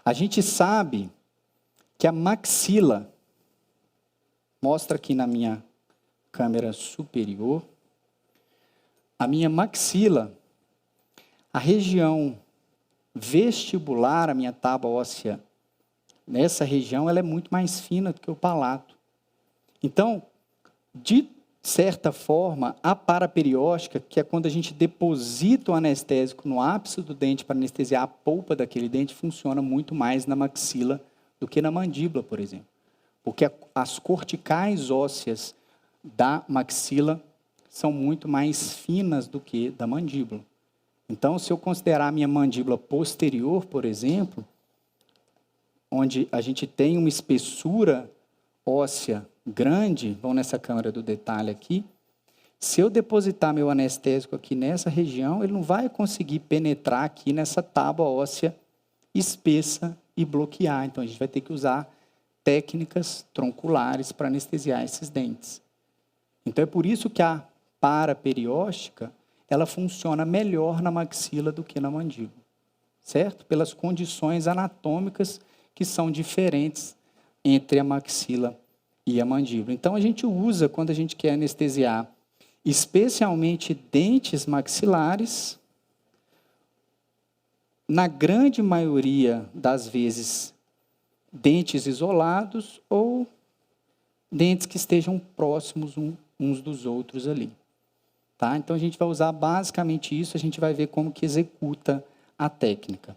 A gente sabe que a maxila, mostra aqui na minha câmera superior, a minha maxila, a região vestibular, a minha tábua óssea, nessa região, ela é muito mais fina do que o palato. Então, de certa forma, a paraperióstica, que é quando a gente deposita o anestésico no ápice do dente para anestesiar a polpa daquele dente, funciona muito mais na maxila do que na mandíbula, por exemplo. Porque as corticais ósseas da maxila são muito mais finas do que da mandíbula. Então, se eu considerar a minha mandíbula posterior, por exemplo, onde a gente tem uma espessura óssea grande, vamos nessa câmera do detalhe aqui, se eu depositar meu anestésico aqui nessa região, ele não vai conseguir penetrar aqui nessa tábua óssea espessa e bloquear. Então, a gente vai ter que usar técnicas tronculares para anestesiar esses dentes. Então, é por isso que a paraperióstica, ela funciona melhor na maxila do que na mandíbula, certo? Pelas condições anatômicas que são diferentes entre a maxila e a mandíbula. Então, a gente usa, quando a gente quer anestesiar, especialmente dentes maxilares, na grande maioria das vezes, dentes isolados ou dentes que estejam próximos uns dos outros ali. Tá? Então, a gente vai usar basicamente isso, a gente vai ver como que executa a técnica.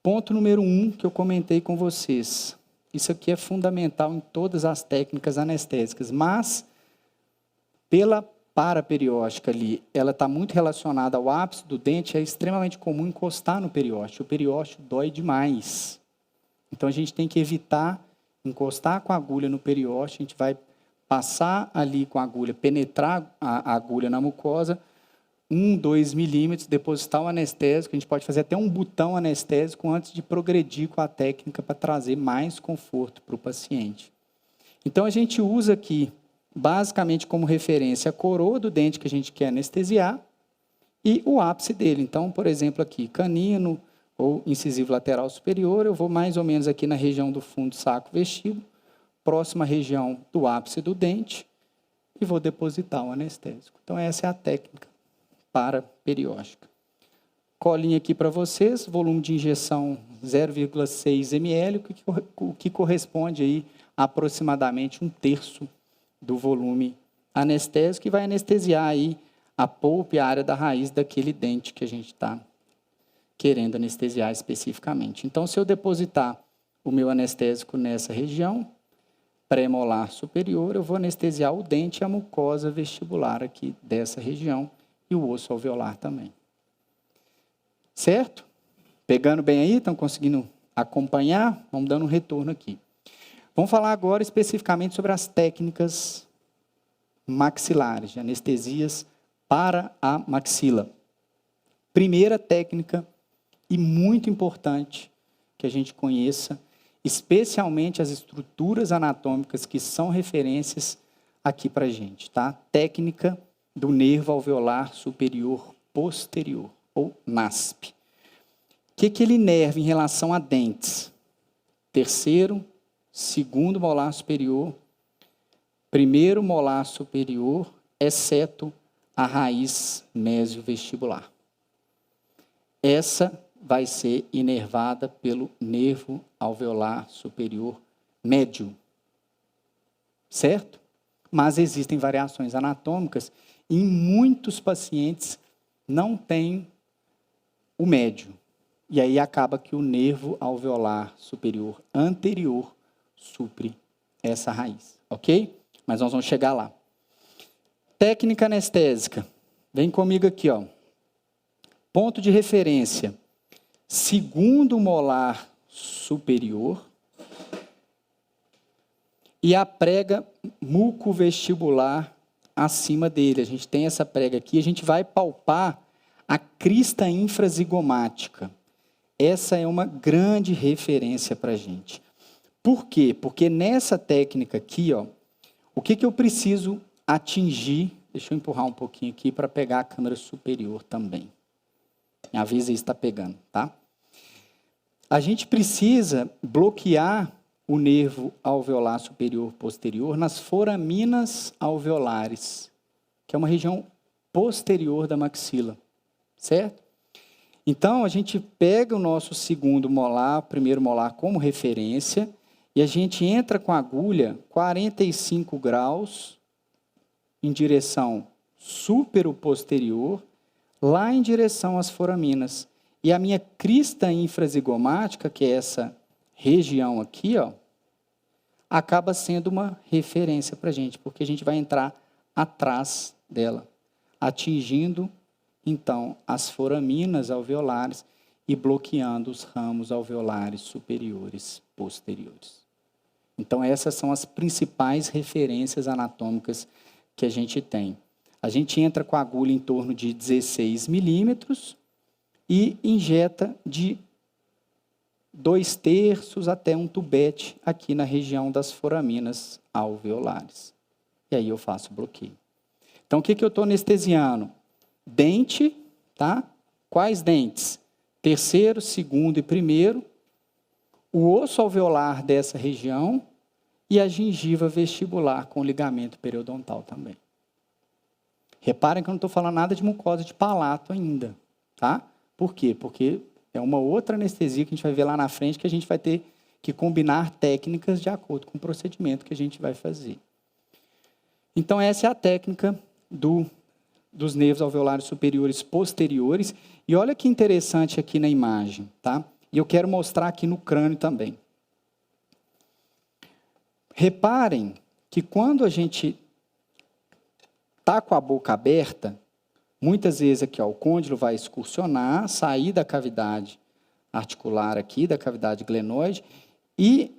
Ponto número 1 que eu comentei com vocês. Isso aqui é fundamental em todas as técnicas anestésicas, mas pela paraperióstica ali, ela está muito relacionada ao ápice do dente, é extremamente comum encostar no periósteo. O periósteo dói demais. Então, a gente tem que evitar encostar com a agulha no periósteo, a gente vai passar ali com a agulha, penetrar a agulha na mucosa, 1, 2 milímetros, depositar o anestésico, a gente pode fazer até um botão anestésico antes de progredir com a técnica para trazer mais conforto para o paciente. Então, a gente usa aqui, basicamente como referência, a coroa do dente que a gente quer anestesiar e o ápice dele. Então, por exemplo, aqui, canino ou incisivo lateral superior, eu vou mais ou menos aqui na região do fundo do saco vestíbulo, próxima região do ápice do dente, e vou depositar o anestésico. Então, essa é a técnica paraperióstica. Colinha aqui para vocês, volume de injeção 0,6 ml, o que corresponde aí a aproximadamente 1/3 do volume anestésico, e vai anestesiar aí a polpa e a área da raiz daquele dente que a gente está querendo anestesiar especificamente. Então, se eu depositar o meu anestésico nessa região, pré-molar superior, eu vou anestesiar o dente e a mucosa vestibular aqui dessa região e o osso alveolar também. Certo? Pegando bem aí? Estão conseguindo acompanhar? Vamos dando um retorno aqui. Vamos falar agora especificamente sobre as técnicas maxilares, de anestesias para a maxila. Primeira técnica, e muito importante que a gente conheça, especialmente as estruturas anatômicas que são referências aqui para a gente, tá? Técnica do nervo alveolar superior posterior, ou NASP. O que ele inerva em relação a dentes? Terceiro, segundo molar superior, primeiro molar superior, exceto a raiz mesiovestibular. Essa vai ser inervada pelo nervo alveolar superior médio. Certo? Mas existem variações anatômicas e em muitos pacientes não tem o médio. E aí acaba que o nervo alveolar superior anterior supre essa raiz. Ok? Mas nós vamos chegar lá. Técnica anestésica. Vem comigo aqui, ó. Ponto de referência. Segundo molar superior e a prega mucovestibular acima dele. A gente tem essa prega aqui, a gente vai palpar a crista infrazigomática. Essa é uma grande referência para a gente. Por quê? Porque nessa técnica aqui, ó, o que eu preciso atingir? Deixa eu empurrar um pouquinho aqui para pegar a câmera superior também. Me avisa aí se está pegando, tá? A gente precisa bloquear o nervo alveolar superior posterior nas foraminas alveolares, que é uma região posterior da maxila, certo? Então, a gente pega o nosso segundo molar, primeiro molar como referência, e a gente entra com a agulha 45 graus em direção supero-posterior, lá em direção às foraminas. E a minha crista infrazigomática, que é essa região aqui, ó, acaba sendo uma referência para a gente, porque a gente vai entrar atrás dela, atingindo, então, as foraminas alveolares e bloqueando os ramos alveolares superiores posteriores. Então, essas são as principais referências anatômicas que a gente tem. A gente entra com a agulha em torno de 16 milímetros e injeta de 2/3 até um tubete aqui na região das foraminas alveolares. E aí eu faço bloqueio. Então, o que eu estou anestesiando? Dente, tá? Quais dentes? Terceiro, segundo e primeiro. O osso alveolar dessa região e a gengiva vestibular com ligamento periodontal também. Reparem que eu não estou falando nada de mucosa de palato ainda, tá? Por quê? Porque é uma outra anestesia que a gente vai ver lá na frente, que a gente vai ter que combinar técnicas de acordo com o procedimento que a gente vai fazer. Então, essa é a técnica dos nervos alveolares superiores posteriores. E olha que interessante aqui na imagem, tá? E eu quero mostrar aqui no crânio também. Reparem que quando a gente está com a boca aberta, muitas vezes aqui, ó, o côndilo vai excursionar, sair da cavidade articular aqui, da cavidade glenoide, e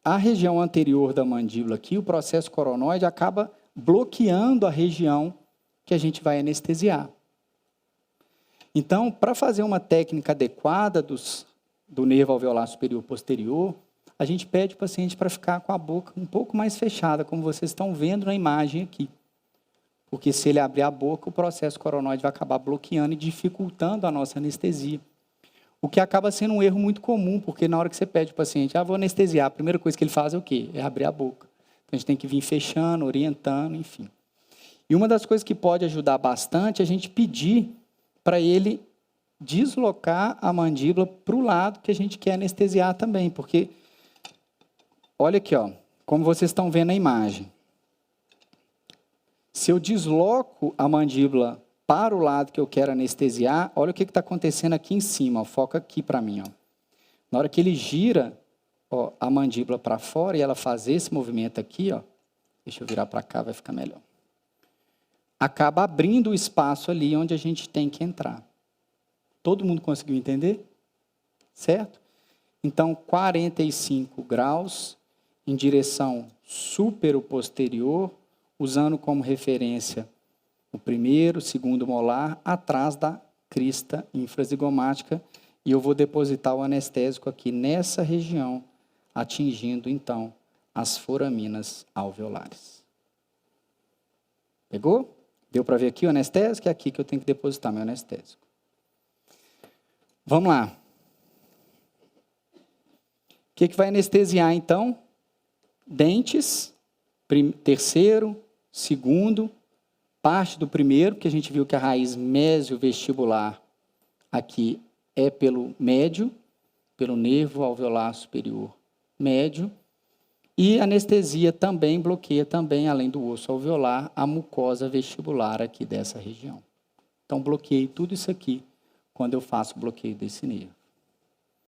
a região anterior da mandíbula aqui, o processo coronoide, acaba bloqueando a região que a gente vai anestesiar. Então, para fazer uma técnica adequada do nervo alveolar superior posterior, a gente pede o paciente para ficar com a boca um pouco mais fechada, como vocês estão vendo na imagem aqui. Porque se ele abrir a boca, o processo coronoide vai acabar bloqueando e dificultando a nossa anestesia. O que acaba sendo um erro muito comum, porque na hora que você pede ao paciente, vou anestesiar, a primeira coisa que ele faz é o quê? É abrir a boca. Então, a gente tem que vir fechando, orientando, enfim. E uma das coisas que pode ajudar bastante é a gente pedir para ele deslocar a mandíbula para o lado que a gente quer anestesiar também, porque, olha aqui, ó, como vocês estão vendo na imagem. Se eu desloco a mandíbula para o lado que eu quero anestesiar, olha o que está acontecendo aqui em cima, ó, foca aqui para mim. Ó. Na hora que ele gira, ó, a mandíbula para fora e ela faz esse movimento aqui, ó, deixa eu virar para cá, vai ficar melhor. Acaba abrindo o espaço ali onde a gente tem que entrar. Todo mundo conseguiu entender? Certo? Então, 45 graus em direção supero-posterior, usando como referência o primeiro, segundo molar, atrás da crista infrazigomática, e eu vou depositar o anestésico aqui nessa região, atingindo, então, as foraminas alveolares. Pegou? Deu para ver aqui o anestésico? É aqui que eu tenho que depositar meu anestésico. Vamos lá. O que vai anestesiar, então? Dentes, terceiro, segundo, parte do primeiro, que a gente viu que a raiz mesiovestibular aqui é pelo médio, pelo nervo alveolar superior médio, e anestesia também, bloqueia também, além do osso alveolar, a mucosa vestibular aqui dessa região. Então, bloqueio tudo isso aqui quando eu faço o bloqueio desse nervo.